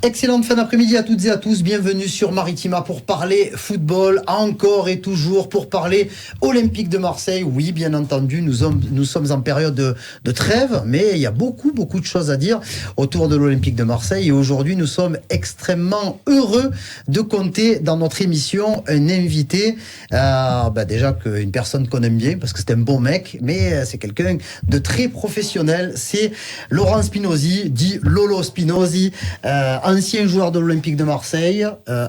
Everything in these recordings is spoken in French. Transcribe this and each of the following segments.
Excellente fin d'après-midi à toutes et à tous. Bienvenue sur Maritima pour parler football, encore et toujours pour parler Olympique de Marseille. Oui, bien entendu, nous sommes en période de trêve, mais il y a beaucoup de choses à dire autour de l'Olympique de Marseille. Et aujourd'hui, nous sommes extrêmement heureux de compter dans notre émission un invité. Déjà une personne qu'on aime bien parce que c'est un bon mec, mais c'est quelqu'un de très professionnel. C'est Laurent Spinozzi, dit Lolo Spinozzi, ancien joueur de l'Olympique de Marseille,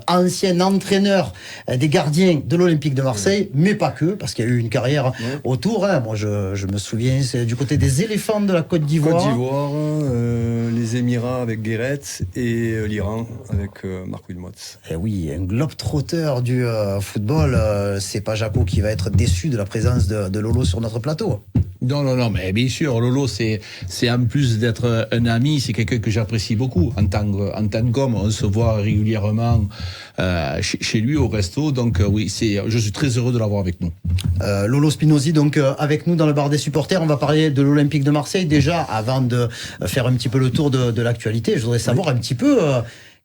ancien entraîneur des gardiens de l'Olympique de Marseille, mais pas que, parce qu'il y a eu une carrière autour. Moi, je me souviens, c'est du côté des éléphants de la Côte d'Ivoire. Les Émirats avec Guéret et l'Iran avec Marc Wilmots. Et oui, un globe-trotter du football. C'est pas Jaco qui va être déçu de la présence de Lolo sur notre plateau. Non, mais bien sûr, Lolo, c'est en plus d'être un ami, c'est quelqu'un que j'apprécie beaucoup en tant qu'homme. On se voit régulièrement chez lui au resto, donc oui, je suis très heureux de l'avoir avec nous. Lolo Spinozzi, donc avec nous dans le bar des supporters, on va parler de l'Olympique de Marseille. Déjà, avant de faire un petit peu le tour de l'actualité, je voudrais savoir un petit peu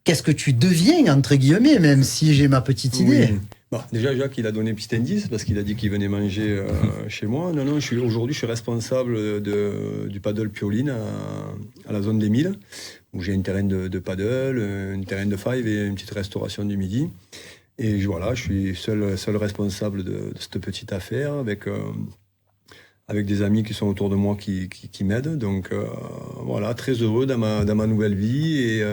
qu'est-ce que tu deviens, entre guillemets, même si j'ai ma petite idée. Bon, déjà, Jacques, il a donné petit indice parce qu'il a dit qu'il venait manger chez moi. Non, aujourd'hui, je suis responsable du paddle Pioline à la zone des Milles, où j'ai un terrain de paddle, un terrain de five et une petite restauration du midi. Et voilà, je suis seul responsable de cette petite affaire avec des amis qui sont autour de moi qui m'aident. Donc voilà, très heureux dans ma nouvelle vie et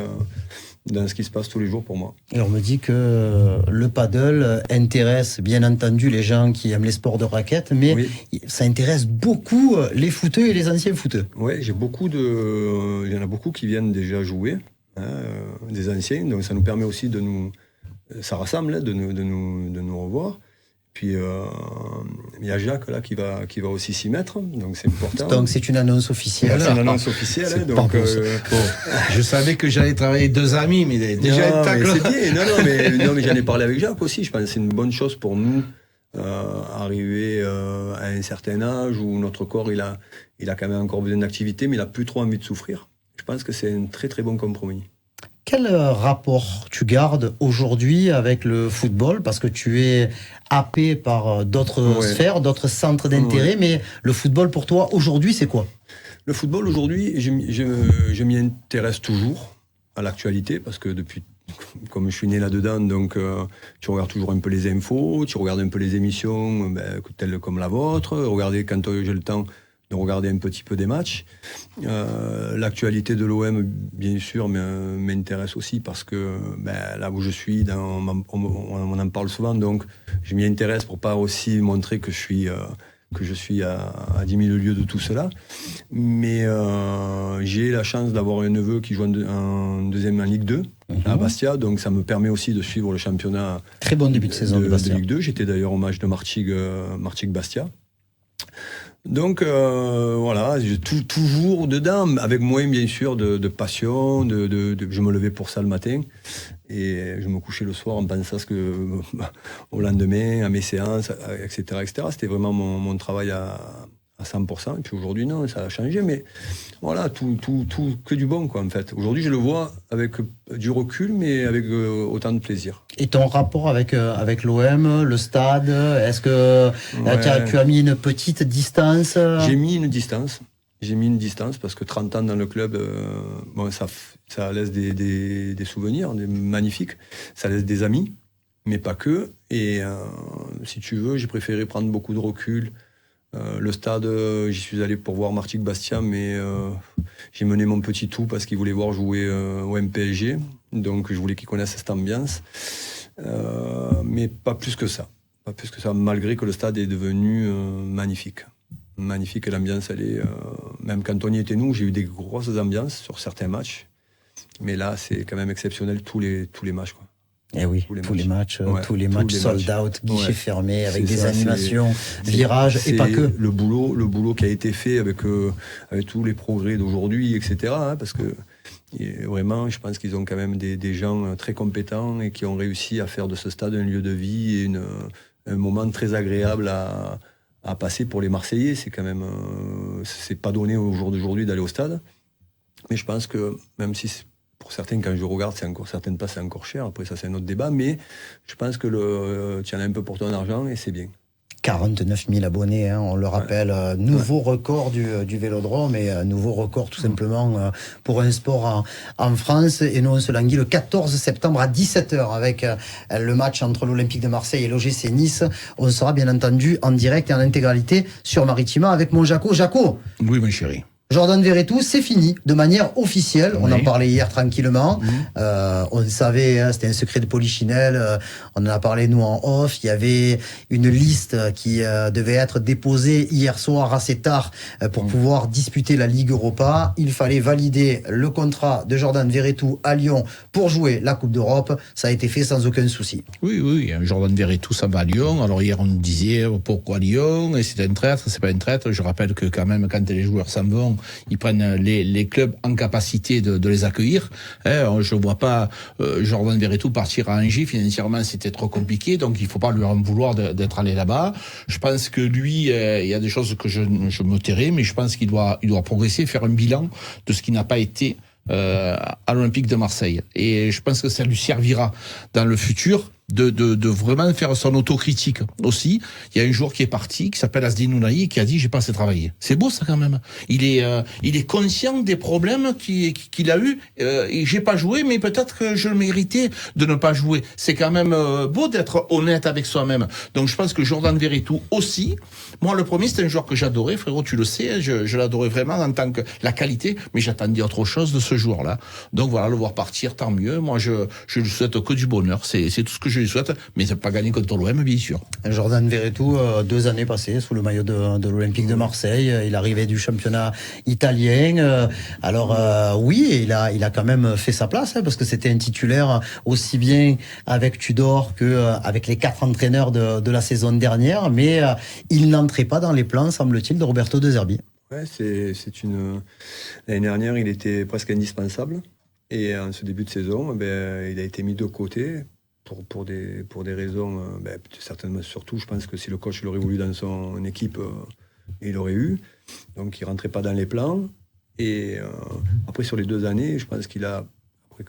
dans ce qui se passe tous les jours pour moi. Et on me dit que le paddle intéresse bien entendu les gens qui aiment les sports de raquettes, mais ça intéresse beaucoup les footeux et les anciens footeux. Oui, il y en a beaucoup qui viennent déjà jouer, des anciens, donc ça nous permet aussi ça rassemble, de nous revoir. Puis il y a Jacques là qui va aussi s'y mettre, donc c'est important. Donc c'est une annonce officielle. C'est une annonce officielle. Donc je savais que j'allais travailler 2 amis, mais déjà c'est bien. Non mais j'en ai parlé avec Jacques aussi. Je pense que c'est une bonne chose pour nous arriver à un certain âge où notre corps il a quand même encore besoin d'activité, mais il a plus trop envie de souffrir. Je pense que c'est un très très bon compromis. Quel rapport tu gardes aujourd'hui avec le football? Parce que tu es happé par d'autres sphères, d'autres centres d'intérêt, mais le football pour toi aujourd'hui c'est quoi? Le football aujourd'hui, je m'y intéresse toujours à l'actualité parce que comme je suis né là-dedans, donc tu regardes toujours un peu les infos, tu regardes un peu les émissions telles comme la vôtre, regarder quand j'ai le temps de regarder un petit peu des matchs. L'actualité de l'OM, bien sûr, m'intéresse aussi parce que là où je suis, on en parle souvent, donc je m'y intéresse pour pas aussi montrer que je suis à 10 000 lieues de tout cela. Mais j'ai la chance d'avoir un neveu qui joue en deuxième en Ligue 2, à Bastia, donc ça me permet aussi de suivre le championnat. Très bon début de saison de Bastia. Ligue 2. J'étais d'ailleurs au match de Martigues-Bastia. Donc voilà, toujours dedans, avec moins bien sûr de passion, je me levais pour ça le matin et je me couchais le soir en pensant au lendemain, à mes séances, etc. C'était vraiment mon travail à 100%. Et puis aujourd'hui, non, ça a changé, mais voilà, tout que du bon, quoi, en fait. Aujourd'hui, je le vois avec du recul, mais avec autant de plaisir. Et ton rapport avec l'OM, le stade, est-ce que tu as mis une petite distance? J'ai mis une distance parce que 30 ans dans le club, ça laisse des souvenirs magnifiques, ça laisse des amis, mais pas que. Et si tu veux, j'ai préféré prendre beaucoup de recul. Le stade, j'y suis allé pour voir Martigues-Bastia, mais j'ai mené mon petit tout parce qu'il voulait voir jouer au MPSG, donc je voulais qu'il connaisse cette ambiance, mais pas plus que ça, malgré que le stade est devenu magnifique, et l'ambiance, elle est, même quand on y était nous, j'ai eu des grosses ambiances sur certains matchs, mais là c'est quand même exceptionnel tous les matchs, quoi. Eh oui, tous les matchs sold out, guichet fermé, avec des animations, virages et pas que. Le boulot qui a été fait avec tous les progrès d'aujourd'hui, etc. Parce que vraiment, je pense qu'ils ont quand même des gens très compétents et qui ont réussi à faire de ce stade un lieu de vie et un moment très agréable à passer pour les Marseillais. C'est quand même, c'est pas donné au jour d'aujourd'hui d'aller au stade. Mais je pense que même si pour certains, quand je regarde, certaines places, c'est encore cher. Après, ça, c'est un autre débat. Mais je pense que tu en as un peu pour ton argent et c'est bien. 49 000 abonnés, hein, on le rappelle, nouveau record du Vélodrome et nouveau record tout simplement pour un sport en France. Et nous on se languit le 14 septembre à 17h avec le match entre l'Olympique de Marseille et l'OGC Nice. On sera bien entendu en direct et en intégralité sur Maritima avec mon Jaco. Jaco. Oui, mon chéri. Jordan Verretou, c'est fini, de manière officielle. Oui. On en parlait hier tranquillement. On savait, hein, c'était un secret de Polichinelle. On en a parlé, nous, en off. Il y avait une liste qui devait être déposée hier soir assez tard pour pouvoir disputer la Ligue Europa. Il fallait valider le contrat de Jordan Verretou à Lyon pour jouer la Coupe d'Europe. Ça a été fait sans aucun souci. Oui. Jordan Verretou, ça va à Lyon. Alors hier, on nous disait pourquoi Lyon? Et c'est un traître, c'est pas un traître. Je rappelle que quand même, quand les joueurs s'en vont, ils prennent les clubs en capacité de les accueillir. Je vois pas Jordan Verretou partir à Angers. Financièrement, c'était trop compliqué, donc il faut pas lui en vouloir d'être allé là-bas. Je pense que lui, il y a des choses que je me tairai, mais je pense qu'il doit progresser, faire un bilan de ce qui n'a pas été à l'Olympique de Marseille. Et je pense que ça lui servira dans le futur de vraiment faire son autocritique aussi. Il y a un joueur qui est parti, qui s'appelle Asdin Ounahi, qui a dit j'ai pas assez travaillé. C'est beau ça quand même. Il est conscient des problèmes qu'il a eu. Et j'ai pas joué, mais peut-être que je méritais de ne pas jouer. C'est quand même beau d'être honnête avec soi-même. Donc je pense que Jordan Verretou aussi. Moi le premier c'était un joueur que j'adorais, frérot, tu le sais. Je l'adorais vraiment en tant que la qualité, mais j'attendais autre chose de ce joueur-là. Donc voilà, le voir partir, tant mieux. Moi je lui souhaite que du bonheur. C'est tout ce que je lui souhaite, mais ça n'a pas gagné contre l'OM, bien sûr. Jordan Verretou, 2 années passées sous le maillot de l'Olympique de Marseille. Il arrivait du championnat italien. Oui, il a quand même fait sa place, hein, parce que c'était un titulaire aussi bien avec Tudor que avec les 4 entraîneurs de la saison dernière, mais il n'entrait pas dans les plans, semble-t-il, de Roberto De Zerbi. Ouais, l'année dernière, il était presque indispensable. Et en ce début de saison, il a été mis de côté. Pour des raisons, certainement surtout, je pense que si le coach l'aurait voulu dans son équipe, il l'aurait eu. Donc il ne rentrait pas dans les plans. Et après, sur les 2 années, je pense qu'il a, je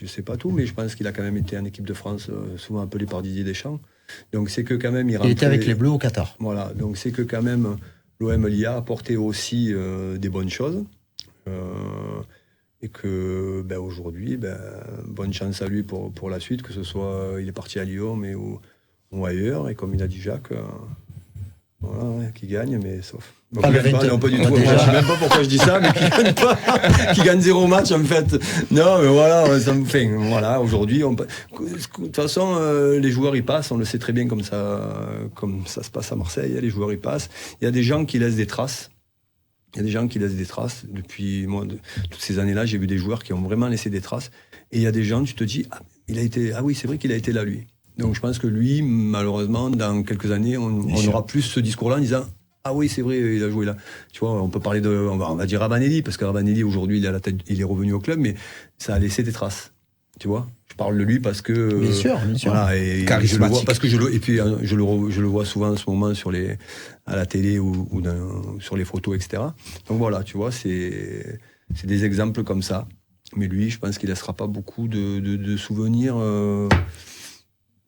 ne sais pas tout, mais je pense qu'il a quand même été en équipe de France, souvent appelé par Didier Deschamps. Donc c'est que quand même... Il était avec les Bleus au Qatar. Voilà, donc c'est que quand même, l'OM l'y a apporté aussi des bonnes choses. Et que aujourd'hui, bonne chance à lui pour la suite, que ce soit il est parti à Lyon ou ailleurs, et comme il a dit Jacques, qui gagne, mais sauf. Donc, pas du tout. Je ne sais même pas pourquoi je dis ça, mais qui gagne 0 match en fait. Non, mais voilà, ça me fait. Voilà, aujourd'hui, de toute façon, les joueurs y passent, on le sait très bien comme ça se passe à Marseille, les joueurs y passent. Il y a des gens qui laissent des traces. Il y a des gens qui laissent des traces. Depuis toutes ces années-là, j'ai vu des joueurs qui ont vraiment laissé des traces. Et il y a des gens, tu te dis, oui, c'est vrai qu'il a été là, lui. Donc je pense que lui, malheureusement, dans quelques années, on aura plus ce discours-là en disant, ah oui, c'est vrai, il a joué là. Tu vois, on peut parler on va dire Ravanelli, parce que Ravanelli, aujourd'hui, il est revenu au club, mais ça a laissé des traces. Tu vois, je parle de lui parce que bien sûr. Voilà, et je le vois parce que je le vois souvent en ce moment à la télé ou sur les photos, etc. Donc voilà, tu vois, c'est des exemples comme ça. Mais lui, je pense qu'il laissera pas beaucoup de souvenirs.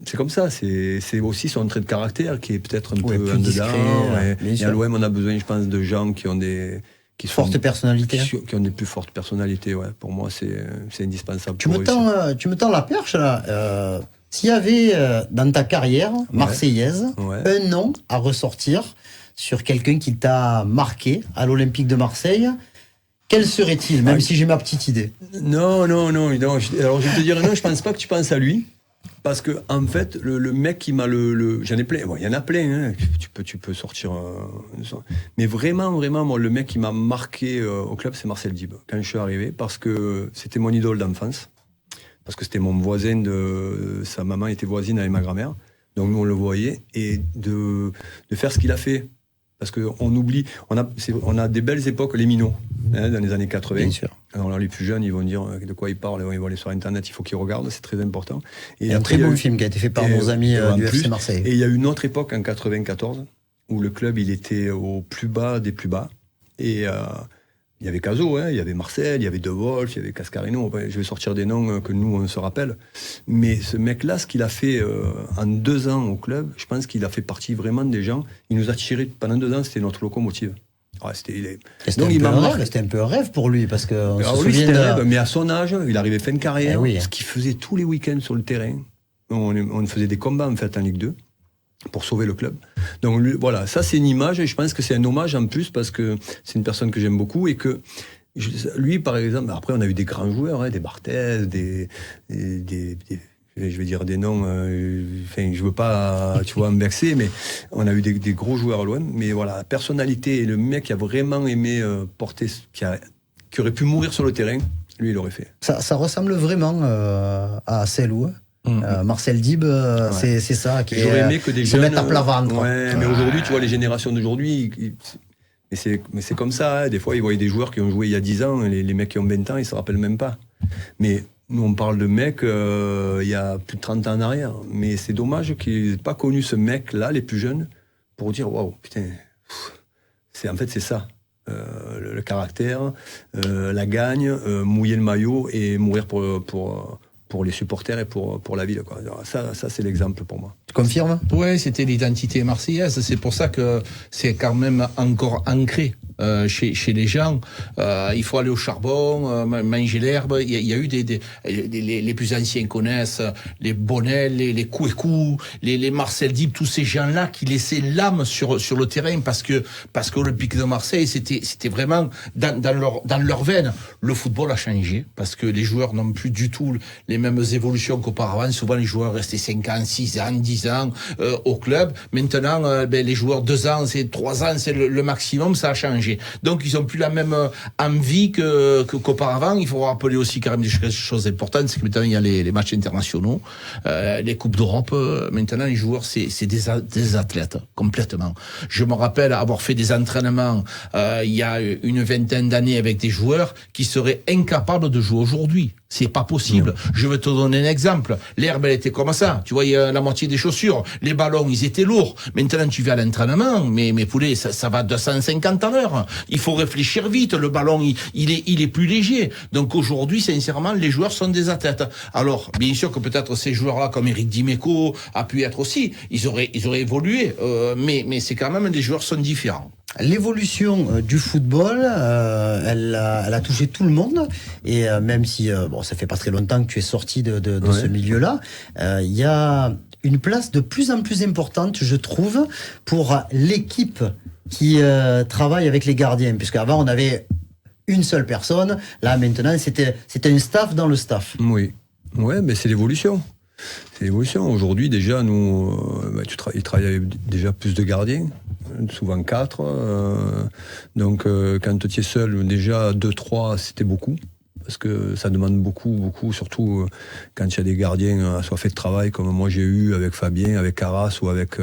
C'est comme ça, c'est aussi son trait de caractère qui est peut-être un peu en dedans. Et à l'OM, on a besoin, je pense, de gens qui ont forte personnalité. Qui ont des plus fortes personnalités, ouais. Pour moi, c'est indispensable. Tu me tends la perche, là. S'il y avait, dans ta carrière marseillaise, un nom à ressortir sur quelqu'un qui t'a marqué à l'Olympique de Marseille, quel serait-il, même si j'ai ma petite idée? Non. Alors, je vais te dire, non, je pense pas que tu penses à lui. Parce que en fait, le mec qui m'a j'en ai plein. Il y en a plein. Hein. Tu peux sortir. Mais vraiment, moi, le mec qui m'a marqué au club, c'est Marcel Dib. Quand je suis arrivé, parce que c'était mon idole d'enfance, parce que c'était mon voisin sa maman était voisine avec ma grand-mère, donc nous on le voyait, et de faire ce qu'il a fait. Parce qu'on oublie, on a des belles époques, les minots, dans les années 80. Bien sûr. Alors là, les plus jeunes, ils vont dire de quoi ils parlent, ils vont aller sur Internet, il faut qu'ils regardent, c'est très important. Et il y a un très bon film qui a été fait par nos amis du FC Marseille. Et il y a une autre époque, en 94, où le club, il était au plus bas des plus bas. Et il y avait Cazot, il y avait Marcel, il y avait De Wolf, il y avait Cascarino. Je vais sortir des noms que nous, on se rappelle. Mais ce mec-là, ce qu'il a fait en 2 ans au club, je pense qu'il a fait partie vraiment des gens. Il nous a tiré pendant 2 ans, c'était notre locomotive. Ouais, c'était un peu un rêve pour lui, parce que mais à son âge, il arrivait fin de carrière, ce qu'il faisait tous les week-ends sur le terrain. On faisait des combats en fait en Ligue 2 pour sauver le club. Donc voilà, ça c'est une image, et je pense que c'est un hommage en plus, parce que c'est une personne que j'aime beaucoup, et que lui, par exemple, après on a eu des grands joueurs, des Barthez, je vais dire des noms, je veux pas, tu vois, me vexer, mais on a eu des gros joueurs loin. Mais voilà, la personnalité et le mec qui a vraiment aimé porter, qui aurait pu mourir sur le terrain, lui, il l'aurait fait. Ça ressemble vraiment à Selou. Marcel Dib, c'est ça qui j'aurais aimé que des se jeunes mettent à plat ventre. Ouais, mais aujourd'hui, tu vois, les générations d'aujourd'hui, mais c'est comme ça. Des fois, ils voyaient des joueurs qui ont joué il y a 10 ans, les mecs qui ont 20 ans, ils se rappellent même pas. Mais nous, on parle de mecs il y a plus de 30 ans en arrière. Mais c'est dommage qu'ils n'aient pas connu ce mec-là, les plus jeunes, pour dire waouh, putain, en fait, c'est ça. Le caractère, la gagne, mouiller le maillot et mourir pour les supporters et pour la ville, quoi. Alors ça c'est l'exemple pour moi. Tu confirmes ? Ouais, c'était l'identité marseillaise. C'est pour ça que c'est quand même encore ancré chez les gens. Il faut aller au charbon, manger l'herbe. Il y a eu les plus anciens connaissent les Bonnel, les Kouékou, les Marcel Dib, tous ces gens-là qui laissaient l'âme sur le terrain, parce que l'Olympique de Marseille, c'était vraiment dans leur veine. Le football a changé parce que les joueurs n'ont plus du tout les mêmes évolutions qu'auparavant. Souvent, les joueurs restaient 5 ans, 6 ans, 10 ans au club. Maintenant, les joueurs 2 ans, 3 ans, c'est le maximum. Ça a changé. Donc, ils ont plus la même envie qu'auparavant. Il faut rappeler aussi quand même des choses importantes, c'est que maintenant, il y a les matchs internationaux, les Coupes d'Europe. Maintenant, les joueurs, c'est des athlètes, complètement. Je me rappelle avoir fait des entraînements il y a une vingtaine d'années avec des joueurs qui seraient incapables de jouer aujourd'hui. C'est pas possible. Je vais te donner un exemple. L'herbe, elle était comme ça. Tu voyais la moitié des chaussures. Les ballons, ils étaient lourds. Maintenant, tu vas à l'entraînement, mais poulet, ça va 250 à l'heure. Il faut réfléchir vite. Le ballon, il est plus léger. Donc aujourd'hui, sincèrement, les joueurs sont des athlètes. Alors, bien sûr que peut-être ces joueurs-là, comme Eric Dimeco, a pu être aussi, ils auraient évolué. Mais c'est quand même, les joueurs sont différents. L'évolution du football, elle a touché tout le monde, et même si ça fait pas très longtemps que tu es sorti de ce milieu-là, il y a une place de plus en plus importante, je trouve, pour l'équipe qui travaille avec les gardiens, puisqu'avant on avait une seule personne, là maintenant c'était un staff dans le staff. Oui, mais c'est l'évolution. C'est l'évolution. Aujourd'hui, déjà, nous, il travaille déjà plus de gardiens, souvent 4. Donc, quand tu es seul, déjà 2-3, c'était beaucoup. Parce que ça demande beaucoup, surtout quand il y a des gardiens assoiffés de travail, comme moi j'ai eu avec Fabien, avec Carras ou avec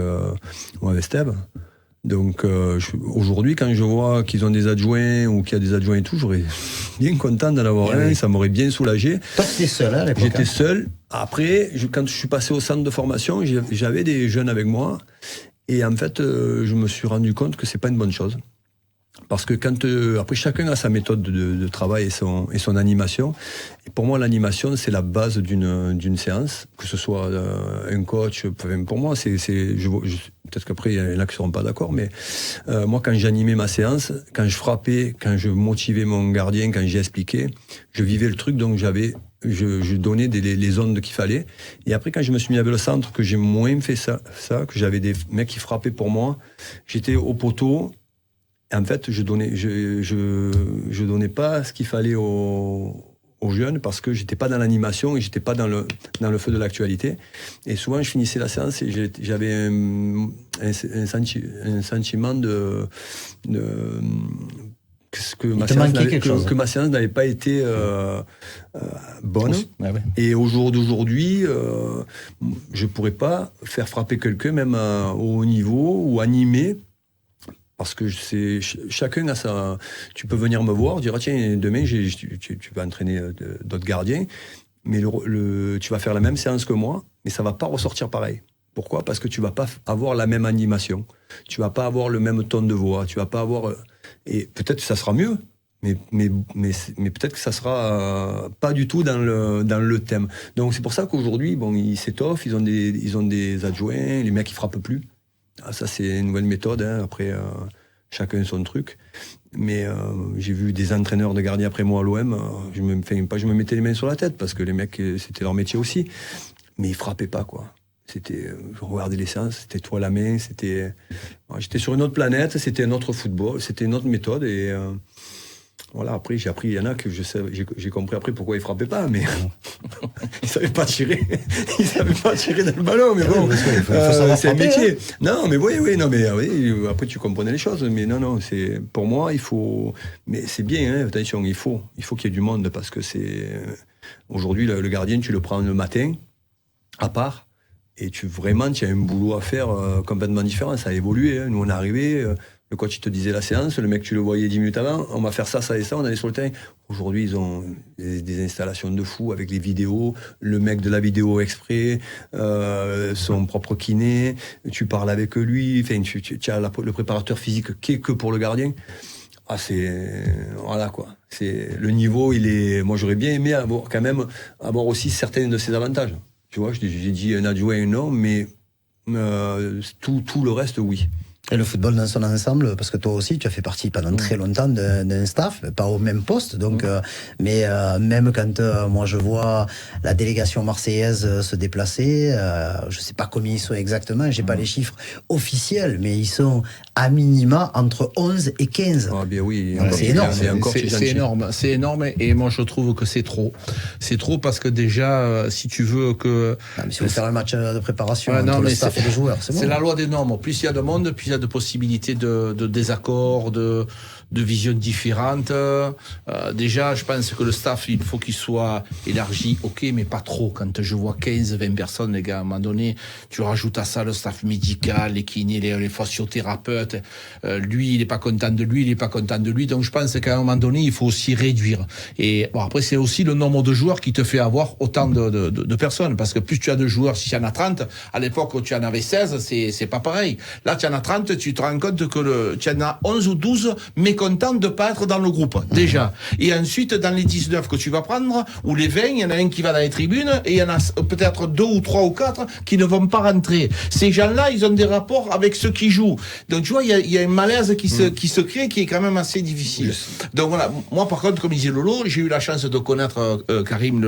Steve. Donc aujourd'hui, quand je vois qu'ils ont des adjoints ou qu'il y a des adjoints et tout, j'aurais bien content d'en avoir un, ça m'aurait bien soulagé. Toi, tu étais seul à l'époque. J'étais seul. Après, quand je suis passé au centre de formation, j'avais des jeunes avec moi. Et en fait, je me suis rendu compte que c'est pas une bonne chose. Parce que après, chacun a sa méthode de travail et son animation. Et pour moi, l'animation, c'est la base d'une séance. Que ce soit un coach, pour moi, peut-être qu'après, il y en a qui ne seront pas d'accord, mais moi, quand j'animais ma séance, quand je frappais, quand je motivais mon gardien, quand j'expliquais, je vivais le truc, donc je donnais les ondes qu'il fallait. Et après, quand je me suis mis avec le centre, que j'ai moins fait ça, que j'avais des mecs qui frappaient pour moi, j'étais au poteau. En fait, je donnais pas ce qu'il fallait aux jeunes, parce que j'étais pas dans l'animation et j'étais pas dans le feu de l'actualité. Et souvent, je finissais la séance et j'avais un sentiment que ma séance n'avait pas été bonne. Et au jour d'aujourd'hui, je pourrais pas faire frapper quelqu'un, même au haut niveau, ou animer. Parce que chacun a sa. Tu peux venir me voir, dire tiens, demain tu vas entraîner d'autres gardiens, mais tu vas faire la même séance que moi, mais ça va pas ressortir pareil. Pourquoi ? Parce que tu vas pas avoir la même animation, tu vas pas avoir le même ton de voix, tu vas pas avoir. Et peut-être que ça sera mieux, Mais peut-être que ça sera pas du tout dans le thème. Donc c'est pour ça qu'aujourd'hui, bon, ils s'étoffent, ils ont des adjoints, les mecs ils frappent plus. Ah, ça c'est une nouvelle méthode, hein. Après chacun son truc. Mais j'ai vu des entraîneurs de gardiens après moi à l'OM, je me mettais les mains sur la tête parce que les mecs c'était leur métier aussi, mais ils frappaient pas quoi. C'était, je regardais les séances, c'était toi à la main, j'étais sur une autre planète, c'était un autre football, c'était une autre méthode et voilà, après j'ai appris, il y en a que j'ai compris après pourquoi ils frappaient pas, mais ils savaient pas tirer, dans le ballon, mais bon, c'est un métier. Non, mais oui, après tu comprenais les choses, mais non, c'est, pour moi, mais c'est bien, hein, attention, il faut qu'il y ait du monde, parce que aujourd'hui, le gardien, tu le prends le matin, à part, et tu as un boulot à faire complètement différent, ça a évolué, hein. Nous on est arrivés, le coach il te disait la séance, le mec tu le voyais 10 minutes avant, on va faire ça et ça, on allait sur le terrain. Aujourd'hui ils ont des installations de fou avec les vidéos, le mec de la vidéo exprès, son propre kiné, tu parles avec lui, enfin, tu as le préparateur physique qui est que pour le gardien. Ah voilà quoi. Le niveau moi j'aurais bien aimé avoir aussi certains de ses avantages. Tu vois, j'ai dit un adjoint non, mais tout le reste oui. Et le football dans son ensemble, parce que toi aussi, tu as fait partie pendant très longtemps d'un staff, pas au même poste, donc, mais même quand moi je vois la délégation marseillaise se déplacer, je sais pas combien ils sont exactement, j'ai pas les chiffres officiels, mais ils sont à minima entre 11 et 15. Ah bien oui, c'est énorme. C'est énorme, et moi je trouve que c'est trop. C'est trop parce que déjà, si tu veux que... Non, mais si vous faire un match de préparation entre le staff et les joueurs, c'est bon. C'est la loi des normes. Plus il y a de monde, plus il y a de possibilités de désaccords, de visions différentes. Déjà, je pense que le staff, il faut qu'il soit élargi, ok, mais pas trop. Quand je vois 15-20 personnes, les gars, à un moment donné, tu rajoutes à ça le staff médical, les kinés, les physiothérapeutes. Lui, il est pas content de lui, il est pas content de lui. Donc, je pense qu'à un moment donné, il faut aussi réduire. Et bon, après, c'est aussi le nombre de joueurs qui te fait avoir autant de personnes. Parce que plus tu as de joueurs, si tu en as 30, à l'époque où tu en avais 16, c'est pas pareil. Là, tu en as 30, tu te rends compte que tu en as 11 ou 12 mécontents de pas être dans le groupe, déjà. Et ensuite, dans les 19 que tu vas prendre, ou les 20, il y en a un qui va dans les tribunes, et il y en a peut-être 2 ou 3 ou 4 qui ne vont pas rentrer. Ces gens-là, ils ont des rapports avec ceux qui jouent. Donc, tu vois, il y a un malaise qui se crée, qui est quand même assez difficile. Donc voilà, moi, par contre, comme disait Lolo, j'ai eu la chance de connaître Karim,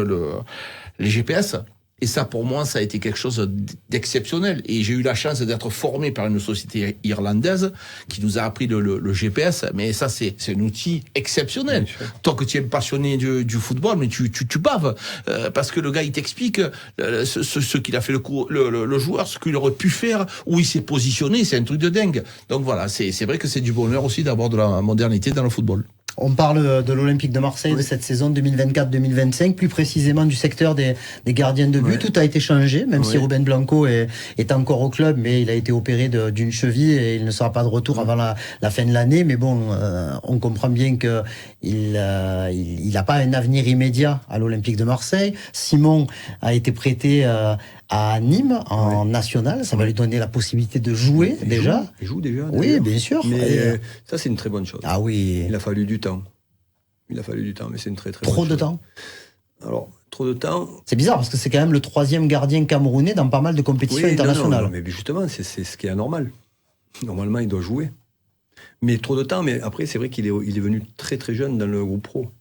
les GPS. Et ça, pour moi, ça a été quelque chose d'exceptionnel. Et j'ai eu la chance d'être formé par une société irlandaise qui nous a appris le GPS. Mais ça, c'est un outil exceptionnel. Toi que tu es passionné du football, mais tu baves. Parce que le gars, il t'explique ce qu'il a fait le joueur, ce qu'il aurait pu faire, où il s'est positionné. C'est un truc de dingue. Donc voilà, c'est vrai que c'est du bonheur aussi d'avoir de la modernité dans le football. On parle de l'Olympique de Marseille, de cette saison 2024-2025, plus précisément du secteur des gardiens de but. Tout a été changé, même si Ruben Blanco est encore au club, mais il a été opéré d'une cheville et il ne sera pas de retour avant la fin de l'année. Mais bon, on comprend bien que il n'a pas un avenir immédiat à l'Olympique de Marseille. Simon a été prêté à Nîmes en national, ça va lui donner la possibilité de jouer déjà. Il joue déjà. Oui, bien sûr. Mais ça, c'est une très bonne chose. Ah oui. Il a fallu du temps. Mais c'est une très très bonne chose. Trop de temps. Alors, trop de temps. C'est bizarre parce que c'est quand même le 3e gardien camerounais dans pas mal de compétitions internationales. Non, mais justement, c'est ce qui est anormal. Normalement, il doit jouer. Mais trop de temps. Mais après, c'est vrai qu'il est venu très très jeune dans le groupe pro.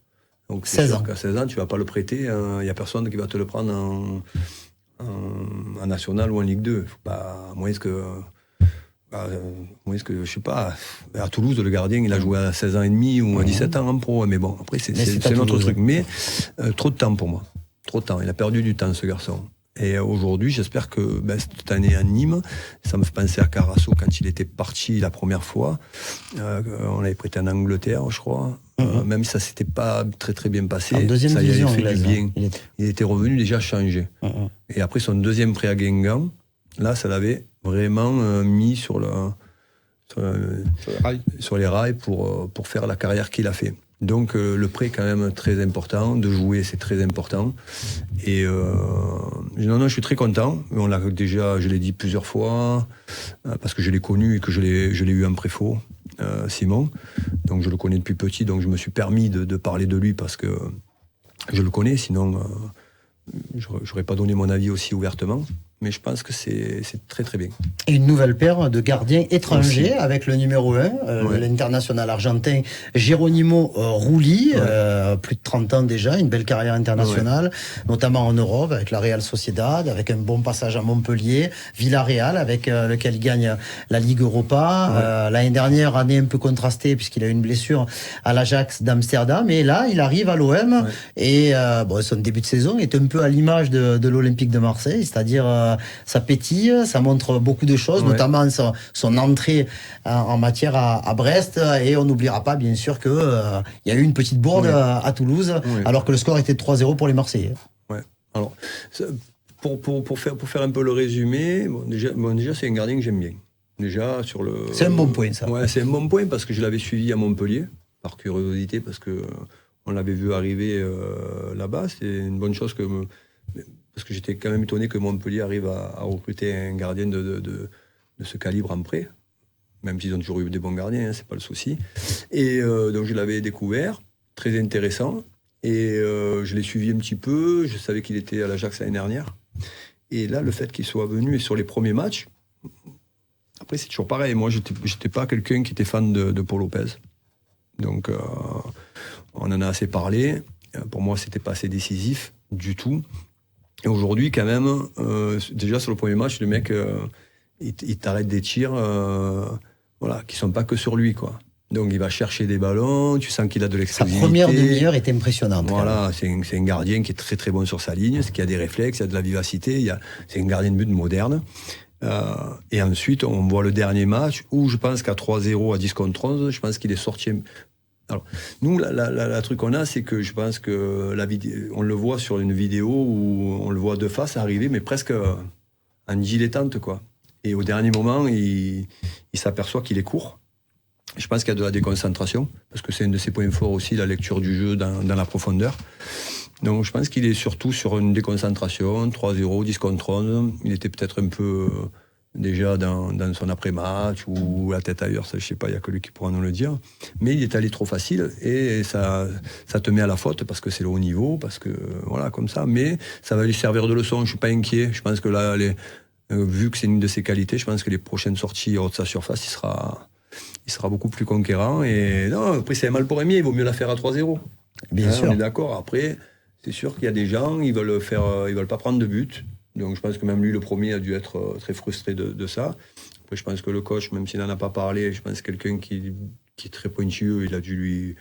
Donc, 16 ans. Qu'à 16 ans, tu vas pas le prêter. Il y a personne qui va te le prendre en national ou en Ligue 2. À moins que, je sais pas, à Toulouse, le gardien, il a joué à 16 ans et demi ou à 17 ans en pro. Mais bon, après, c'est un autre truc. Mais trop de temps pour moi. Trop de temps. Il a perdu du temps, ce garçon. Et aujourd'hui, j'espère que cette année à Nîmes, ça me fait penser à Carasso quand il était parti la première fois. On l'avait prêté en Angleterre, je crois. Même si ça s'était pas très très bien passé, en deuxième ça y division, avait fait du bien. Il était revenu déjà changé. Et après son deuxième prêt à Guingamp, là, ça l'avait vraiment mis sur les rails pour faire la carrière qu'il a fait. Donc le prêt est quand même très important, de jouer c'est très important. Et je suis très content. Je l'ai dit plusieurs fois, parce que je l'ai connu et que je l'ai eu en préfaux. Simon. Donc je le connais depuis petit, donc je me suis permis de parler de lui parce que je le connais, sinon j'aurais pas donné mon avis aussi ouvertement. Mais je pense que c'est très très bien. Et une nouvelle paire de gardiens étrangers aussi, avec le numéro 1, ouais. L'international argentin Geronimo Rulli, ouais. Plus de 30 ans déjà, une belle carrière internationale, ouais. Notamment en Europe avec la Real Sociedad, avec un bon passage à Montpellier, Villarreal avec lequel il gagne la Ligue Europa. Ouais. L'année dernière, année un peu contrastée puisqu'il a eu une blessure à l'Ajax d'Amsterdam, et là il arrive à l'OM, ouais. Et son début de saison est un peu à l'image de l'Olympique de Marseille, c'est-à-dire ça pétille, ça montre beaucoup de choses, ouais. Notamment son entrée en matière à Brest, et on n'oubliera pas bien sûr qu'il y a eu une petite bourde ouais. À Toulouse, ouais. Alors que le score était de 3-0 pour les Marseillais. Ouais. Alors, pour faire un peu le résumé, déjà c'est un gardien que j'aime bien. Déjà, c'est un bon point, ça. Ouais, c'est un bon point parce que je l'avais suivi à Montpellier, par curiosité, parce qu'on l'avait vu arriver là-bas. C'est une bonne chose parce que j'étais quand même étonné que Montpellier arrive à recruter un gardien de ce calibre en prêt, même s'ils ont toujours eu des bons gardiens, hein, c'est pas le souci. Et donc je l'avais découvert, très intéressant, et je l'ai suivi un petit peu, je savais qu'il était à l'Ajax l'année dernière. Et là, le fait qu'il soit venu et sur les premiers matchs, après c'est toujours pareil, moi j'étais pas quelqu'un qui était fan de Paul Lopez. Donc on en a assez parlé, pour moi c'était pas assez décisif du tout. Et aujourd'hui, quand même, déjà sur le premier match, le mec, il t'arrête des tirs, qui sont pas que sur lui, quoi. Donc il va chercher des ballons, tu sens qu'il a de l'explosivité. Sa première demi-heure est impressionnante. Voilà, c'est un gardien qui est très très bon sur sa ligne, qui a des réflexes, il a de la vivacité, c'est un gardien de but moderne. Et ensuite, on voit le dernier match où je pense qu'à 3-0, à 10 contre 11, je pense qu'il est sorti. Alors, nous, la truc qu'on a, c'est que je pense que on le voit sur une vidéo où on le voit de face arriver, mais presque en dilettante, quoi. Et au dernier moment, il s'aperçoit qu'il est court. Je pense qu'il y a de la déconcentration, parce que c'est un de ses points forts aussi, la lecture du jeu dans la profondeur. Donc, je pense qu'il est surtout sur une déconcentration, 3-0, 10 contre 11. Il était peut-être un peu déjà dans son après-match ou la tête ailleurs, ça je sais pas, il y a que lui qui pourra nous le dire, mais il est allé trop facile et ça te met à la faute parce que c'est le haut niveau, parce que voilà, comme ça, mais ça va lui servir de leçon, je suis pas inquiet, je pense que là vu que c'est une de ses qualités, je pense que les prochaines sorties hors de sa surface, il sera beaucoup plus conquérant. Et non, après c'est un mal pour un bien, il vaut mieux la faire à 3-0. Bien sûr. On est d'accord. Après, c'est sûr qu'il y a des gens, ils veulent pas prendre de but. Donc je pense que même lui, le premier, a dû être très frustré de ça. Après, je pense que le coach, même s'il n'en a pas parlé, je pense que quelqu'un qui est très pointilleux, il a dû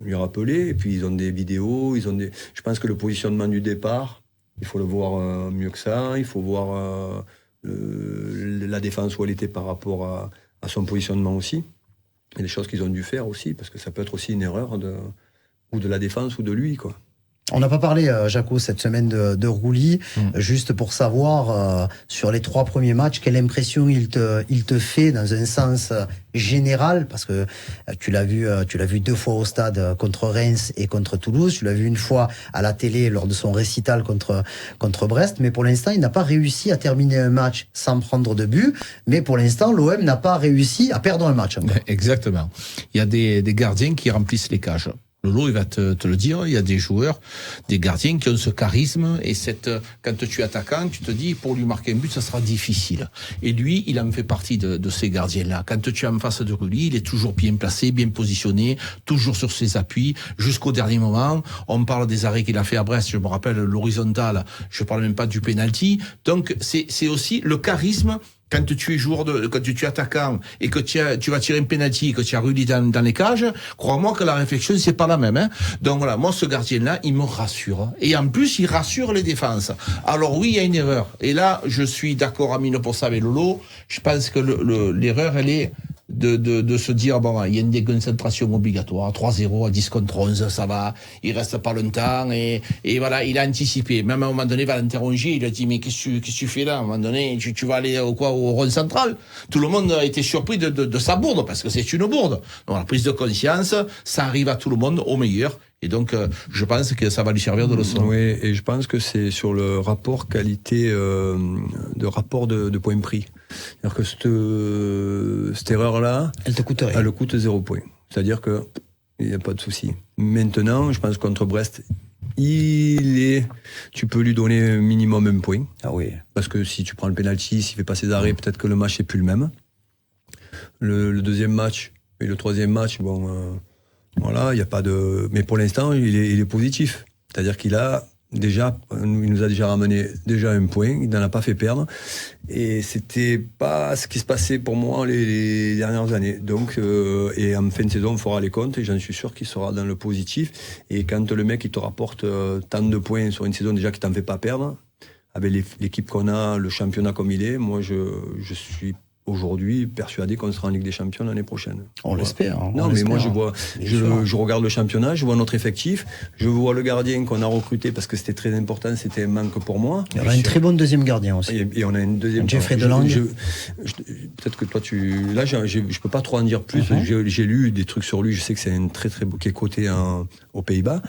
lui rappeler. Et puis ils ont des vidéos, je pense que le positionnement du départ, il faut le voir mieux que ça. Il faut voir la défense où elle était par rapport à son positionnement aussi. Et des choses qu'ils ont dû faire aussi, parce que ça peut être aussi une erreur ou de la défense ou de lui, quoi. On n'a pas parlé, Jaco, cette semaine de Rulli, juste pour savoir, sur les 3 premiers matchs, quelle impression il te fait dans un sens général, parce que tu l'as vu 2 fois au stade contre Reims et contre Toulouse, tu l'as vu une fois à la télé lors de son récital contre Brest, mais pour l'instant, il n'a pas réussi à terminer un match sans prendre de but, mais pour l'instant, l'OM n'a pas réussi à perdre un match encore. Exactement. Il y a des gardiens qui remplissent les cages. Lolo, il va te le dire, il y a des joueurs, des gardiens qui ont ce charisme et quand tu es attaquant, tu te dis, pour lui marquer un but, ça sera difficile. Et lui, il en fait partie de ces gardiens-là. Quand tu es en face de Rulli, il est toujours bien placé, bien positionné, toujours sur ses appuis, jusqu'au dernier moment. On parle des arrêts qu'il a fait à Brest, je me rappelle l'horizontale, je parle même pas du penalty. Donc, c'est aussi le charisme. Quand tu es quand tu es attaquant et que tu vas tirer un penalty, que tu as Rulli dans les cages, crois-moi que la réflexion c'est pas la même, hein. Donc voilà, moi ce gardien-là, il me rassure. Et en plus, il rassure les défenses. Alors oui, il y a une erreur. Et là, je suis d'accord à 1000% avec Lolo. Je pense que l'erreur, elle est de se dire, bon, il y a une déconcentration obligatoire, 3-0 à 10 contre 11, ça va, il reste pas longtemps, et voilà, il a anticipé. Même à un moment donné, Valentin Rongier, il a dit, mais qu'est-ce que tu fais là? À un moment donné, tu vas aller au rond central? Tout le monde a été surpris de sa bourde, parce que c'est une bourde. Donc la prise de conscience, ça arrive à tout le monde au meilleur. Et donc, je pense que ça va lui servir de leçon. Oui, et je pense que c'est sur le rapport qualité de rapport de points pris. C'est-à-dire que cette erreur-là, Elle te coûte rien. elle coûte 0 point. C'est-à-dire que il n'y a pas de souci. Maintenant, je pense que contre Brest, tu peux lui donner minimum 1 point. Ah oui. Parce que si tu prends le penalty, s'il fait pas ses arrêts, peut-être que le match n'est plus le même. Le deuxième match et le troisième match, voilà, il y a pas de. Mais pour l'instant, il est positif. C'est-à-dire il nous a déjà ramené 1 point, il n'en a pas fait perdre. Et c'était pas ce qui se passait pour moi les dernières années. Donc, et en fin de saison, on fera les comptes et j'en suis sûr qu'il sera dans le positif. Et quand le mec, il te rapporte tant de points sur une saison déjà qui t'en fait pas perdre, avec l'équipe qu'on a, le championnat comme il est, moi, je suis aujourd'hui persuadé qu'on sera en Ligue des Champions l'année prochaine. On l'espère. Non, mais moi je regarde le championnat, je vois notre effectif, je vois le gardien qu'on a recruté parce que c'était très important, c'était un manque pour moi. Il y aura une très bonne deuxième gardien aussi. Et on a une deuxième. Jeffrey Delangue. Peut-être que toi là je peux pas trop en dire plus. J'ai lu des trucs sur lui, je sais que c'est un très très beau qui est coté aux Pays-Bas,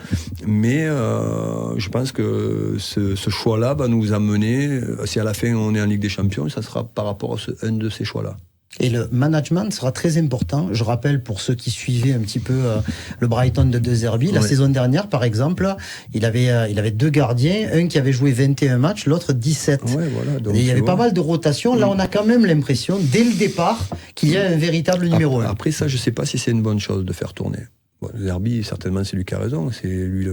mais je pense que ce choix-là va nous amener. Si à la fin on est en Ligue des Champions, ça sera par rapport à un de ces choix-là. Et le management sera très important. Je rappelle pour ceux qui suivaient un petit peu le Brighton de De Zerbi, la saison dernière par exemple, il avait 2 gardiens, un qui avait joué 21 matchs, l'autre 17. Ouais, voilà, donc, et il y avait pas mal de rotations. Là, on a quand même l'impression, dès le départ, qu'il y a un véritable numéro 1. Après ça, je sais pas si c'est une bonne chose de faire tourner. Zerbi, certainement, c'est lui qui a raison. C'est lui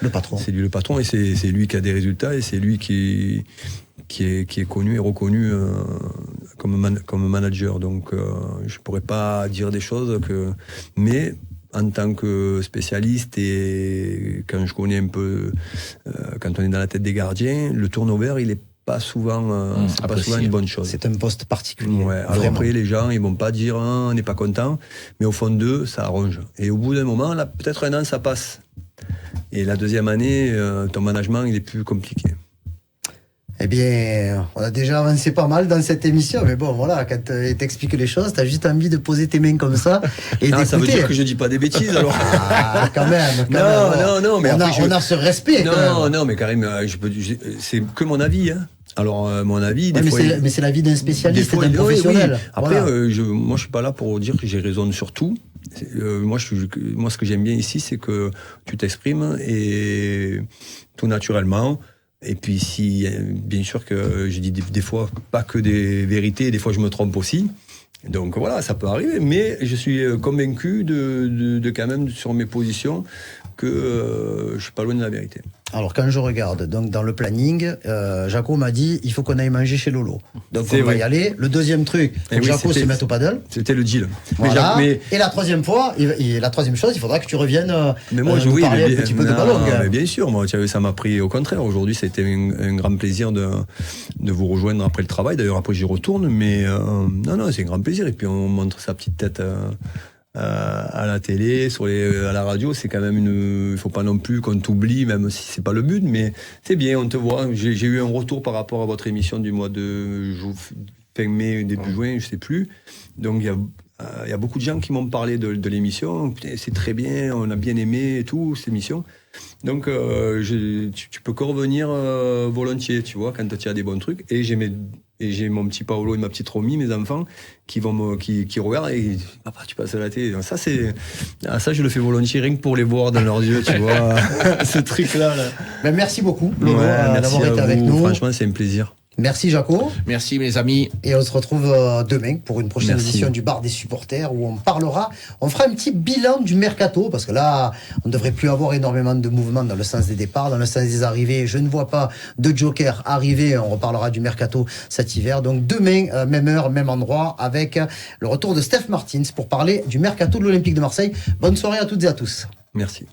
le patron. C'est lui le patron et c'est lui qui a des résultats et c'est lui qui est connu et reconnu comme manager. Donc je pourrais pas dire des choses mais en tant que spécialiste et quand je connais un peu quand on est dans la tête des gardiens, le turnover il est pas souvent c'est pas souvent une bonne chose. C'est un poste particulier. Ouais, alors après les gens ils vont pas dire on n'est pas content, mais au fond d'eux ça arrange. Et au bout d'un moment là peut-être un an ça passe. Et la deuxième année ton management il est plus compliqué. Eh bien, on a déjà avancé pas mal dans cette émission, mais bon, voilà, quand t'expliques les choses, t'as juste envie de poser tes mains comme ça et d'écouter. Ça veut dire que je dis pas des bêtises, alors. Ah, quand même. Non, mais on a ce respect. Non, mais Karim, c'est que mon avis, hein. Alors, mon avis, mais c'est l'avis d'un spécialiste et d'un professionnel. Oui. Après, moi, je suis pas là pour dire que j'ai raison sur tout. Moi, ce que j'aime bien ici, c'est que tu t'exprimes et tout naturellement. Et puis, bien sûr que je dis des fois pas que des vérités, des fois je me trompe aussi. Donc voilà, ça peut arriver, mais je suis convaincu de quand même sur mes positions que je suis pas loin de la vérité. Alors quand je regarde donc dans le planning, Jaco m'a dit il faut qu'on aille manger chez Lolo. Donc on va y aller. Le deuxième truc, faut que Jaco se mette au paddle. C'était le deal. Voilà. Et la troisième fois, la troisième chose, il faudra que tu reviennes nous parler un petit peu de ballon. Mais bien sûr, moi ça m'a pris au contraire. Aujourd'hui, c'était un grand plaisir de vous rejoindre après le travail. D'ailleurs après j'y retourne, mais non, c'est un grand plaisir. Et puis on montre sa petite tête. À la télé, à la radio, c'est quand même il faut pas non plus qu'on t'oublie, même si c'est pas le but, mais c'est bien, on te voit. J'ai eu un retour par rapport à votre émission du mois de fin mai, début juin, je sais plus. Donc il y a beaucoup de gens qui m'ont parlé de l'émission. C'est très bien, on a bien aimé et tout, cette émission. Donc tu peux que revenir volontiers, tu vois, quand tu as des bons trucs. Et j'ai mon petit Paolo et ma petite Romy, mes enfants, qui regardent et disent « Papa, tu passes à la télé ». Ça, je le fais volontiers, rien que pour les voir dans leurs yeux, tu vois, ce truc-là. Là. Ben, merci beaucoup, Lolo, d'avoir été avec nous. Franchement, c'est un plaisir. Merci Jaco. Merci mes amis. Et on se retrouve demain pour une prochaine édition du Bar des supporters où on fera un petit bilan du mercato parce que là, on ne devrait plus avoir énormément de mouvements dans le sens des départs, dans le sens des arrivées. Je ne vois pas de joker arriver. On reparlera du mercato cet hiver. Donc demain, même heure, même endroit avec le retour de Steph Martins pour parler du mercato de l'Olympique de Marseille. Bonne soirée à toutes et à tous. Merci.